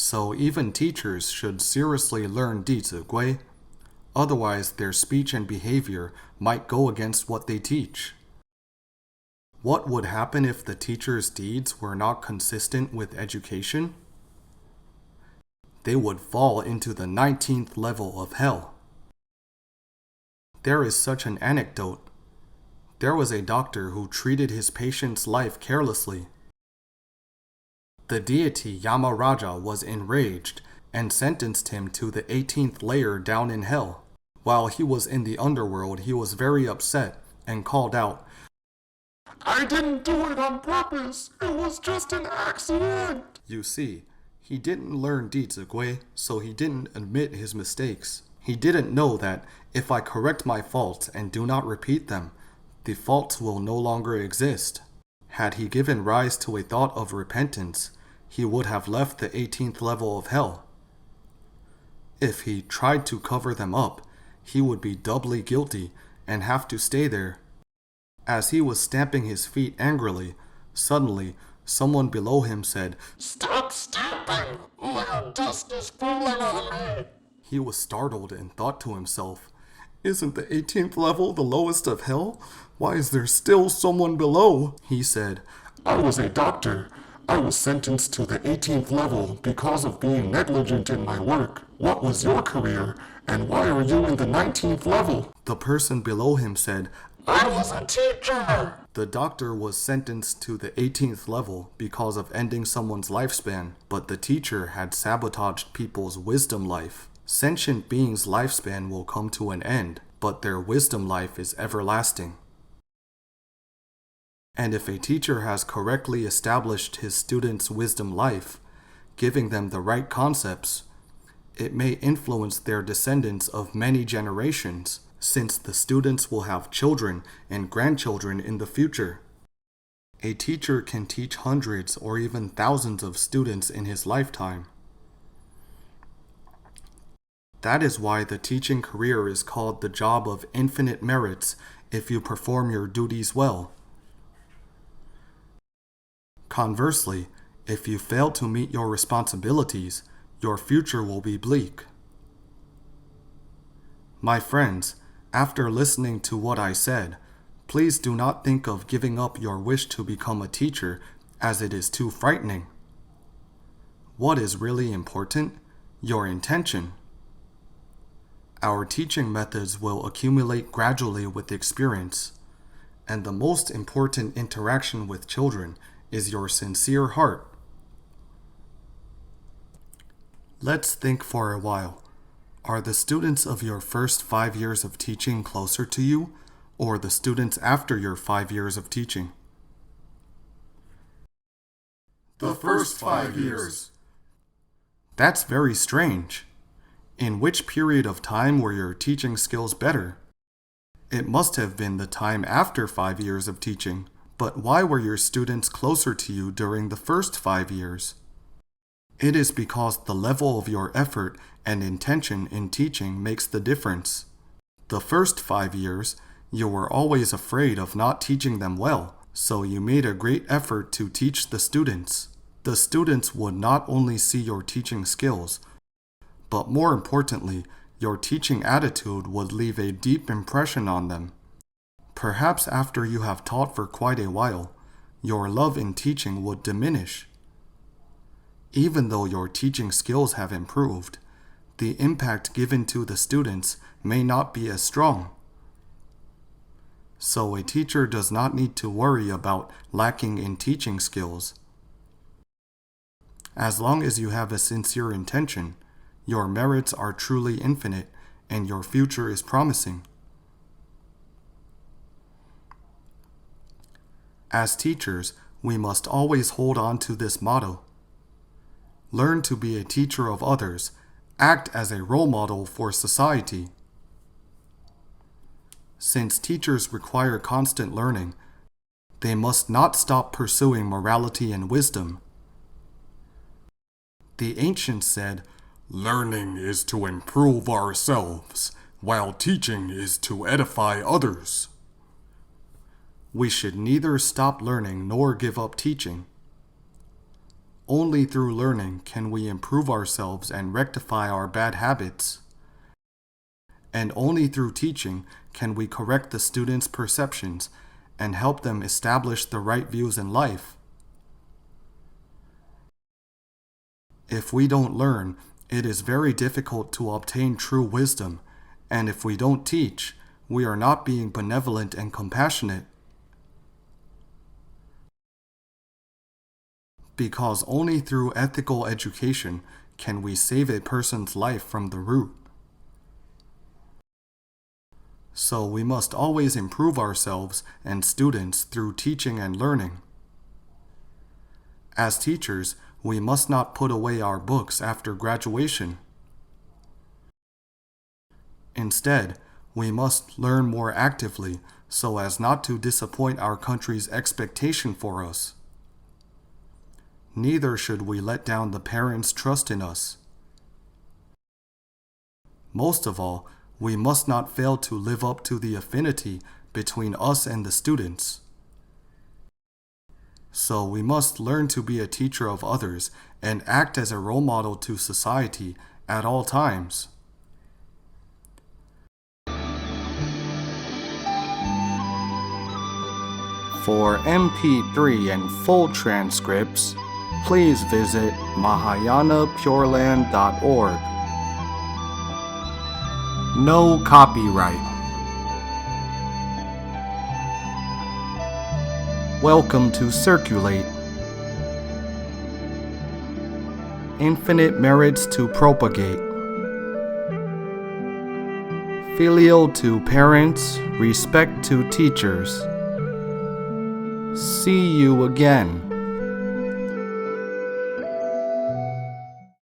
So even teachers should seriously learn 弟子规, otherwise their speech and behavior might go against what they teach. What would happen if the teacher's deeds were not consistent with education? They would fall into the 19th level of hell. There is such an anecdote. There was a doctor who treated his patient's life carelessly. The deity Yamaraja was enraged and sentenced him to the 18th layer down in hell. While he was in the underworld, he was very upset and called out, "I didn't do it on purpose. It was just an accident." You see, he didn't learn 弟子规, so he didn't admit his mistakes. He didn't know that if I correct my faults and do not repeat them, the faults will no longer exist. Had he given rise to a thought of repentance, he would have left the 18th level of hell. If he tried to cover them up, he would be doubly guilty and have to stay there. As he was stamping his feet angrily, suddenly someone below him said, "Stop stamping! My dust is falling on me." He was startled and thought to himself, "Isn't the 18th level the lowest of hell? Why is there still someone below?" He said, "I was a doctor. I was sentenced to the 18th level because of being negligent in my work. What was your career, and why are you in the 19th level?" The person below him said, "I was a teacher." The doctor was sentenced to the 18th level because of ending someone's lifespan, but the teacher had sabotaged people's wisdom life. Sentient beings' lifespan will come to an end, but their wisdom life is everlasting. And if a teacher has correctly established his students' wisdom life, giving them the right concepts, it may influence their descendants of many generations, since the students will have children and grandchildren in the future. A teacher can teach hundreds or even thousands of students in his lifetime. That is why the teaching career is called the job of infinite merits if you perform your duties well. Conversely, if you fail to meet your responsibilities, your future will be bleak. My friends, after listening to what I said, please do not think of giving up your wish to become a teacher, as it is too frightening. What is really important? Your intention. Our teaching methods will accumulate gradually with experience, and the most important interaction with children is your sincere heart. Let's think for a while. Are the students of your first 5 years of teaching closer to you, or the students after your 5 years of teaching? The first 5 years. That's very strange. In which period of time were your teaching skills better? It must have been the time after 5 years of teaching. But why were your students closer to you during the first 5 years? It is because the level of your effort and intention in teaching makes the difference. The first 5 years, you were always afraid of not teaching them well, so you made a great effort to teach the students. The students would not only see your teaching skills, but more importantly, your teaching attitude would leave a deep impression on them. Perhaps after you have taught for quite a while, your love in teaching would diminish. Even though your teaching skills have improved, the impact given to the students may not be as strong. So a teacher does not need to worry about lacking in teaching skills. As long as you have a sincere intention, your merits are truly infinite and your future is promising. As teachers, we must always hold on to this motto. Learn to be a teacher of others, act as a role model for society. Since teachers require constant learning, they must not stop pursuing morality and wisdom. The ancients said, "Learning is to improve ourselves, while teaching is to edify others." We should neither stop learning nor give up teaching. Only through learning can we improve ourselves and rectify our bad habits. And only through teaching can we correct the students' perceptions and help them establish the right views in life. If we don't learn, it is very difficult to obtain true wisdom, and if we don't teach, we are not being benevolent and compassionate. Because only through ethical education can we save a person's life from the root. So we must always improve ourselves and students through teaching and learning. As teachers, we must not put away our books after graduation. Instead, we must learn more actively so as not to disappoint our country's expectation for us. Neither should we let down the parents' trust in us. Most of all, we must not fail to live up to the affinity between us and the students. So we must learn to be a teacher of others and act as a role model to society at all times. For MP3 and full transcripts, please visit mahayanapureland.org. No copyright. Welcome to Circulate. Infinite merits to propagate. Filial to parents, respect to teachers. See you again.